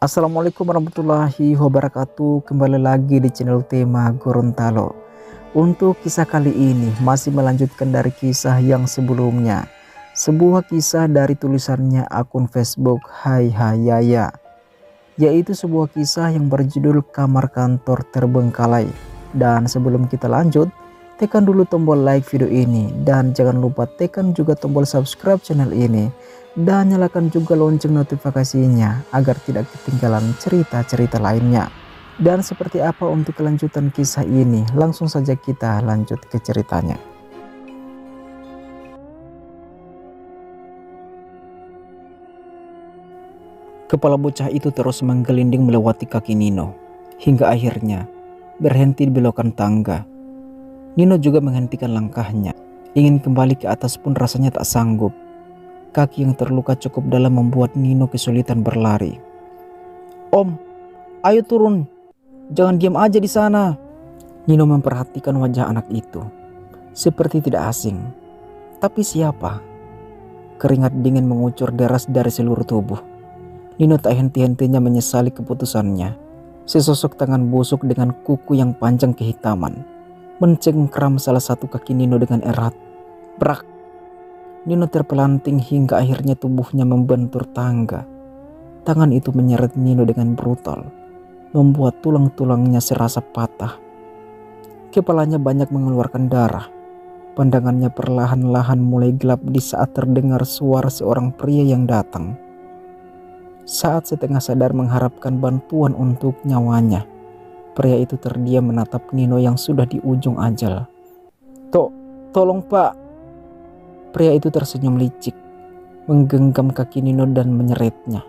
Assalamualaikum warahmatullahi wabarakatuh. Kembali lagi di channel Tema Gorontalo. Untuk kisah kali ini masih melanjutkan dari kisah yang sebelumnya. Sebuah kisah dari tulisannya akun Facebook Hai Hayaya, yaitu sebuah kisah yang berjudul Kamar Kantor Terbengkalai. Dan sebelum kita lanjut, tekan dulu tombol like video ini dan jangan lupa tekan juga tombol subscribe channel ini dan nyalakan juga lonceng notifikasinya agar tidak ketinggalan cerita-cerita lainnya. Dan seperti apa untuk kelanjutan kisah ini, langsung saja kita lanjut ke ceritanya. Kepala bocah itu terus menggelinding melewati kaki Nino, hingga akhirnya berhenti di belokan tangga. Nino juga menghentikan langkahnya, ingin kembali ke atas pun rasanya tak sanggup. Kaki yang terluka cukup dalam membuat Nino kesulitan berlari. "Om, ayo turun, jangan diam aja di sana." Nino memperhatikan wajah anak itu, seperti tidak asing. Tapi siapa? Keringat dingin mengucur deras dari seluruh tubuh. Nino tak henti-hentinya menyesali keputusannya. Sesosok tangan busuk dengan kuku yang panjang kehitaman mencengkram salah satu kaki Nino dengan erat. Brak! Nino terpelanting hingga akhirnya tubuhnya membentur tangga. Tangan itu menyeret Nino dengan brutal, membuat tulang-tulangnya serasa patah. Kepalanya banyak mengeluarkan darah. Pandangannya perlahan-lahan mulai gelap di saat terdengar suara seorang pria yang datang. Saat setengah sadar mengharapkan bantuan untuk nyawanya, pria itu terdiam menatap Nino yang sudah di ujung ajal. Tolong pak." Pria itu tersenyum licik, menggenggam kaki Nino dan menyeretnya.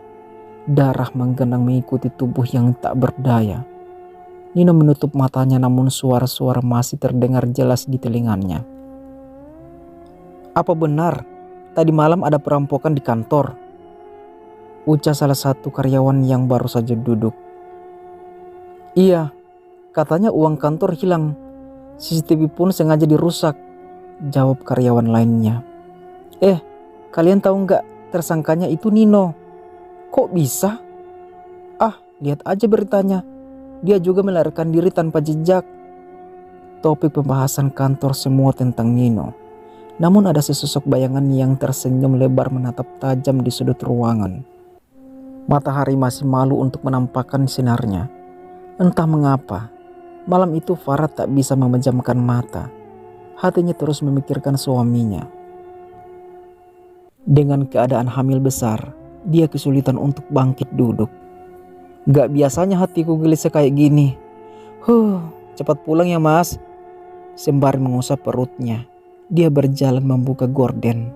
Darah menggenang mengikuti tubuh yang tak berdaya. Nino menutup matanya namun suara-suara masih terdengar jelas di telinganya. "Apa benar tadi malam ada perampokan di kantor?" ucap salah satu karyawan yang baru saja duduk. "Iya, katanya uang kantor hilang. CCTV pun sengaja dirusak," jawab karyawan lainnya. Kalian tahu nggak, tersangkanya itu Nino." "Kok bisa?" Lihat aja beritanya. Dia juga melarikan diri tanpa jejak." Topik pembahasan kantor semua tentang Nino. Namun ada sesosok bayangan yang tersenyum lebar menatap tajam di sudut ruangan. Matahari masih malu untuk menampakkan sinarnya. Entah mengapa, malam itu Farah tak bisa memejamkan mata. Hatinya terus memikirkan suaminya. Dengan keadaan hamil besar, dia kesulitan untuk bangkit duduk. "Gak biasanya hatiku gelisah kayak gini. Cepat pulang ya mas." Sembari mengusap perutnya, dia berjalan membuka gorden.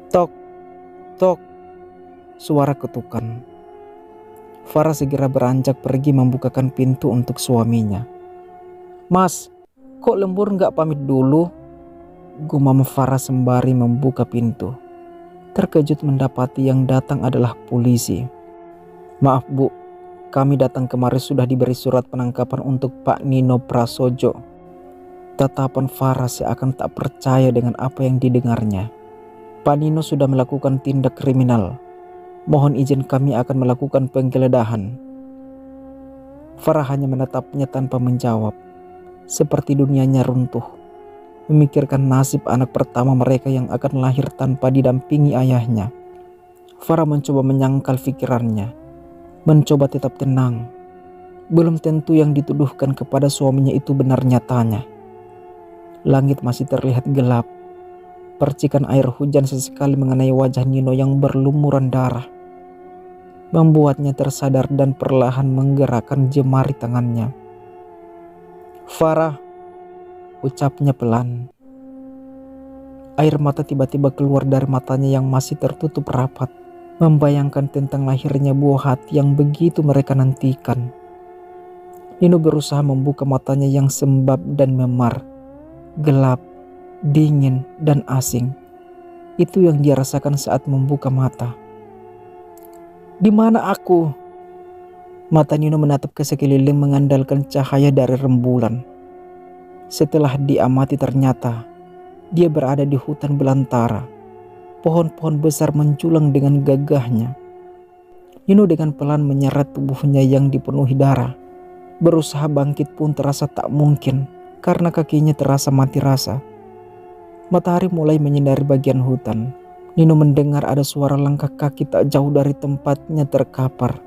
Tok, tok, suara ketukan. Farah segera beranjak pergi membukakan pintu untuk suaminya. "Mas, kok lembur gak pamit dulu?" gumam Farah sembari membuka pintu. Terkejut mendapati yang datang adalah polisi. "Maaf bu, kami datang kemari sudah diberi surat penangkapan untuk Pak Nino Prasojo." Tatapan Farah seakan tak percaya dengan apa yang didengarnya. "Pak Nino sudah melakukan tindak kriminal. Mohon izin kami akan melakukan penggeledahan." Farah hanya menatapnya tanpa menjawab. Seperti dunianya runtuh. Memikirkan nasib anak pertama mereka yang akan lahir tanpa didampingi ayahnya. Farah mencoba menyangkal pikirannya, mencoba tetap tenang. Belum tentu yang dituduhkan kepada suaminya itu benar nyatanya. Langit masih terlihat gelap. Percikan air hujan sesekali mengenai wajah Nino yang berlumuran darah, membuatnya tersadar dan perlahan menggerakkan jemari tangannya. "Farah," ucapnya pelan. Air mata tiba-tiba keluar dari matanya yang masih tertutup rapat, membayangkan tentang lahirnya buah hati yang begitu mereka nantikan. Nino berusaha membuka matanya yang sembab dan memar, gelap, dingin, dan asing. Itu yang dia rasakan saat membuka mata. "Di mana aku?" Mata Nino menatap ke sekeliling mengandalkan cahaya dari rembulan. Setelah diamati ternyata dia berada di hutan belantara. Pohon-pohon besar menjulang dengan gagahnya. Nino dengan pelan menyeret tubuhnya yang dipenuhi darah. Berusaha bangkit pun terasa tak mungkin karena kakinya terasa mati rasa. Matahari mulai menyinari bagian hutan. Nino mendengar ada suara langkah kaki tak jauh dari tempatnya terkapar.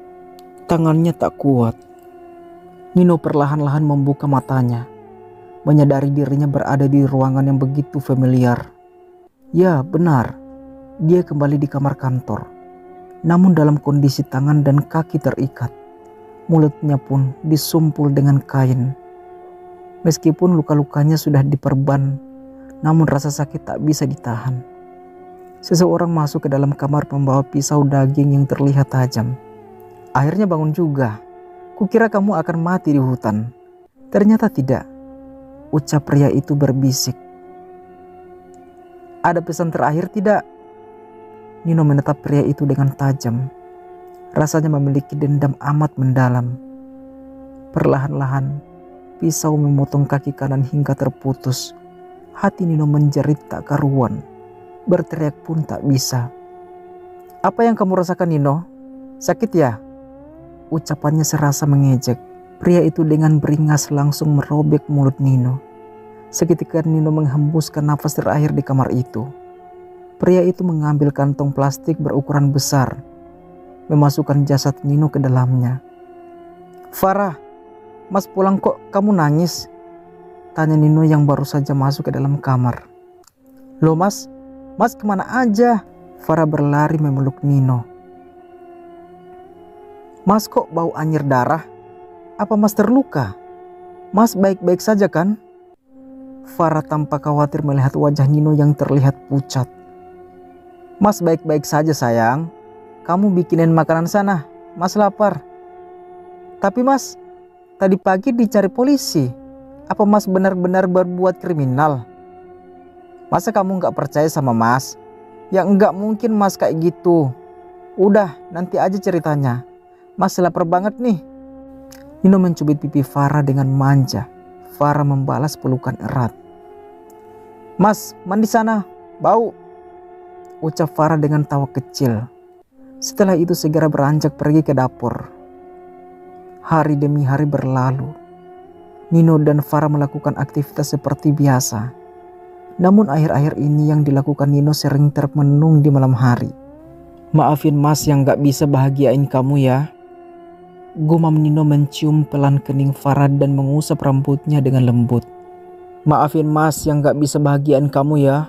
Tangannya tak kuat. Nino perlahan-lahan membuka matanya, menyadari dirinya berada di ruangan yang begitu familiar. Ya, benar. Dia kembali di kamar kantor. Namun dalam kondisi tangan dan kaki terikat. Mulutnya pun disumpul dengan kain. Meskipun luka-lukanya sudah diperban, namun rasa sakit tak bisa ditahan. Seseorang masuk ke dalam kamar membawa pisau daging yang terlihat tajam. Akhirnya bangun juga. Kukira kamu akan mati di hutan. Ternyata tidak, ucap pria itu berbisik. Ada pesan terakhir tidak? Nino menatap pria itu dengan tajam. Rasanya memiliki dendam amat mendalam. Perlahan-lahan, pisau memotong kaki kanan hingga terputus. Hati Nino menjerit tak karuan. Berteriak pun tak bisa. Apa yang kamu rasakan, Nino? Sakit ya? Ucapannya serasa mengejek. Pria itu dengan beringas langsung merobek mulut Nino. Seketika Nino menghembuskan nafas terakhir di kamar itu. Pria itu mengambil kantong plastik berukuran besar, memasukkan jasad Nino ke dalamnya. Farah, Mas pulang kok kamu nangis? Tanya Nino yang baru saja masuk ke dalam kamar. Loh Mas kemana aja? Farah berlari memeluk Nino. Mas kok bau anyir darah? Apa Mas terluka? Mas baik-baik saja kan? Farah tampak khawatir melihat wajah Nino yang terlihat pucat. Mas baik-baik saja sayang. Kamu bikinin makanan sana. Mas lapar. Tapi Mas, tadi pagi dicari polisi. Apa Mas benar-benar berbuat kriminal? Masa kamu gak percaya sama Mas? Ya enggak mungkin Mas kayak gitu. Udah, nanti aja ceritanya. Mas lapar banget nih. Nino mencubit pipi Farah dengan manja. Farah membalas pelukan erat. Mas, mandi sana. Bau. Ucap Farah dengan tawa kecil. Setelah itu segera beranjak pergi ke dapur. Hari demi hari berlalu. Nino dan Farah melakukan aktivitas seperti biasa. Namun akhir-akhir ini yang dilakukan Nino sering termenung di malam hari. Maafin Mas yang gak bisa bahagiain kamu ya. Gumam Nino mencium pelan kening Farah dan mengusap rambutnya dengan lembut. Maafin Mas yang gak bisa bahagiain kamu ya.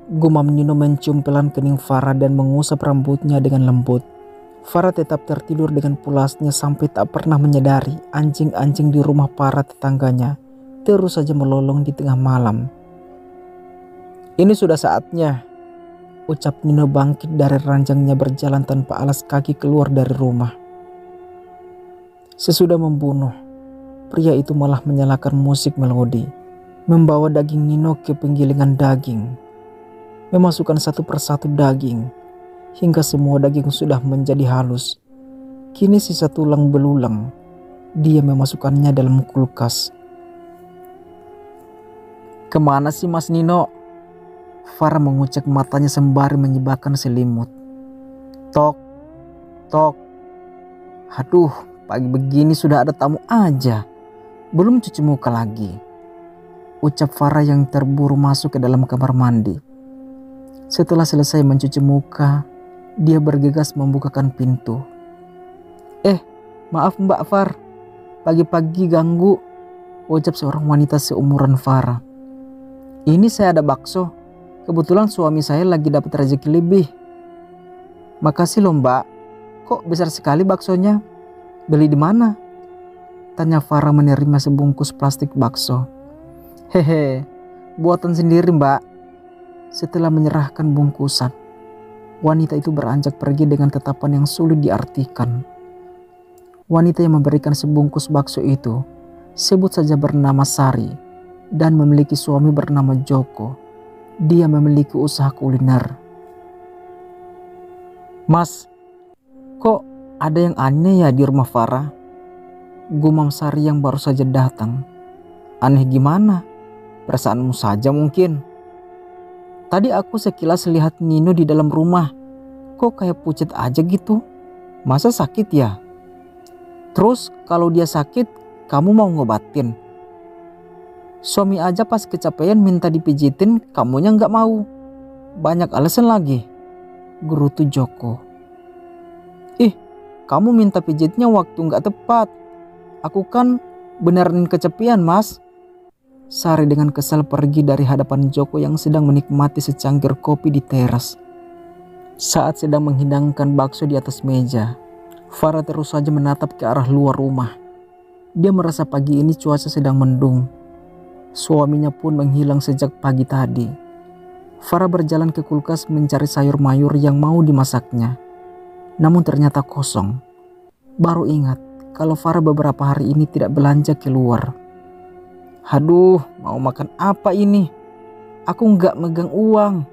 Gumam Nino mencium pelan kening Farah dan mengusap rambutnya dengan lembut. Farah tetap tertidur dengan pulasnya sampai tak pernah menyadari anjing-anjing di rumah para tetangganya terus saja melolong di tengah malam. Ini sudah saatnya, ucap Nino bangkit dari ranjangnya berjalan tanpa alas kaki keluar dari rumah. Sesudah membunuh, pria itu malah menyalakan musik melodi, membawa daging Nino ke penggilingan daging. Memasukkan satu persatu daging, hingga semua daging sudah menjadi halus. Kini sisa tulang belulang, dia memasukkannya dalam kulkas. Kemana sih Mas Nino? Farah mengucek matanya sembari menyibakkan selimut. Tok, tok. Aduh, pagi begini sudah ada tamu aja. Belum cuci muka lagi. Ucap Farah yang terburu masuk ke dalam kamar mandi. Setelah selesai mencuci muka, dia bergegas membukakan pintu. Maaf Mbak Far, pagi-pagi ganggu, ucap seorang wanita seumuran Farah. Ini saya ada bakso, kebetulan suami saya lagi dapat rezeki lebih. Makasih loh Mbak, kok besar sekali baksonya? Beli di mana? Tanya Farah menerima sebungkus plastik bakso. Hehe, buatan sendiri Mbak. Setelah menyerahkan bungkusan, wanita itu beranjak pergi dengan tatapan yang sulit diartikan. Wanita yang memberikan sebungkus bakso itu sebut saja bernama Sari dan memiliki suami bernama Joko. Dia memiliki usaha kuliner. Mas, kok ada yang aneh ya di rumah Farah? Gumam Sari yang baru saja datang. Aneh gimana? Perasaanmu saja mungkin. Tadi aku sekilas lihat Nino di dalam rumah. Kok kayak pucat aja gitu? Masa sakit ya? Terus kalau dia sakit, kamu mau ngobatin? Suami aja pas kecapean minta dipijitin, kamunya nggak mau. Banyak alasan lagi, gerutu Joko. Ih, kamu minta pijitnya waktu nggak tepat. Aku kan beneran kecapean, Mas. Sari dengan kesal pergi dari hadapan Joko yang sedang menikmati secangkir kopi di teras. Saat sedang menghidangkan bakso di atas meja, Farah terus saja menatap ke arah luar rumah. Dia merasa pagi ini cuaca sedang mendung. Suaminya pun menghilang sejak pagi tadi. Farah berjalan ke kulkas mencari sayur mayur yang mau dimasaknya. Namun ternyata kosong. Baru ingat kalau Farah beberapa hari ini tidak belanja keluar. Aduh, mau makan apa ini? Aku nggak megang uang.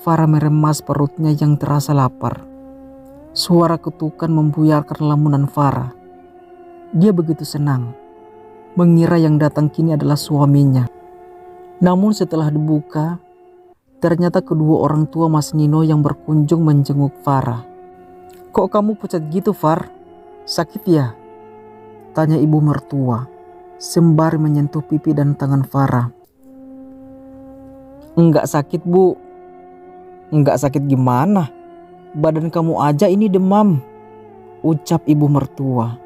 Farah meremas perutnya yang terasa lapar. Suara ketukan membuyarkan lamunan Farah. Dia begitu senang, mengira yang datang kini adalah suaminya. Namun setelah dibuka, ternyata kedua orang tua Mas Nino yang berkunjung menjenguk Farah. Kok kamu pucat gitu, Far? Sakit ya? Tanya ibu mertua sembari menyentuh pipi dan tangan Farah. Enggak sakit, Bu. Enggak sakit gimana? Badan kamu aja ini demam, ucap ibu mertua.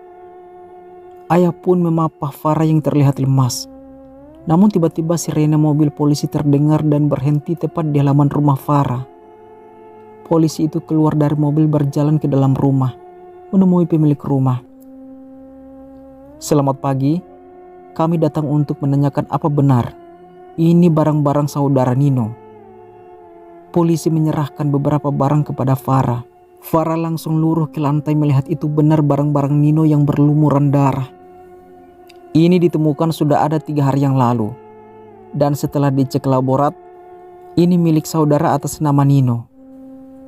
Ayah pun memapah Farah yang terlihat lemas. Namun tiba-tiba sirene mobil polisi terdengar dan berhenti tepat di halaman rumah Farah. Polisi itu keluar dari mobil berjalan ke dalam rumah, menemui pemilik rumah. Selamat pagi, kami datang untuk menanyakan apa benar ini barang-barang saudara Nino. Polisi menyerahkan beberapa barang kepada Farah. Farah langsung luruh ke lantai melihat itu benar barang-barang Nino yang berlumuran darah. Ini ditemukan sudah ada 3 hari yang lalu. Dan setelah dicek laborat, ini milik saudara atas nama Nino.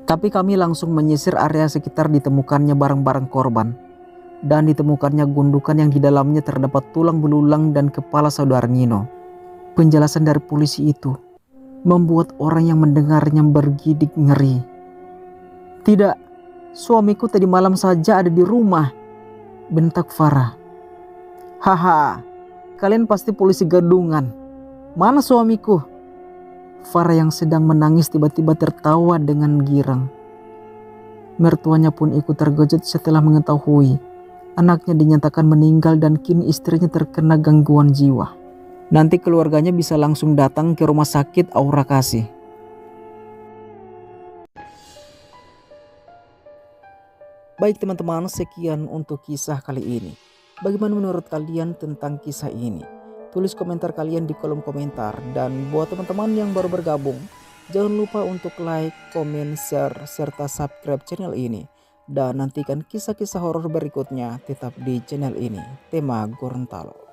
Tapi kami langsung menyisir area sekitar ditemukannya barang-barang korban. Dan ditemukannya gundukan yang di dalamnya terdapat tulang belulang dan kepala saudara Nino. Penjelasan dari polisi itu membuat orang yang mendengarnya bergidik ngeri. Tidak, suamiku tadi malam saja ada di rumah, bentak Farah. Haha, kalian pasti polisi gadungan. Mana suamiku? Farah yang sedang menangis tiba-tiba tertawa dengan girang. Mertuanya pun ikut terkejut setelah mengetahui anaknya dinyatakan meninggal dan kini istrinya terkena gangguan jiwa. Nanti keluarganya bisa langsung datang ke rumah sakit Aura Kasih. Baik teman-teman, sekian untuk kisah kali ini. Bagaimana menurut kalian tentang kisah ini? Tulis komentar kalian di kolom komentar. Dan buat teman-teman yang baru bergabung, jangan lupa untuk like, komen, share, serta subscribe channel ini. Dan nantikan kisah-kisah horor berikutnya tetap di channel ini. Tema Gorontalo.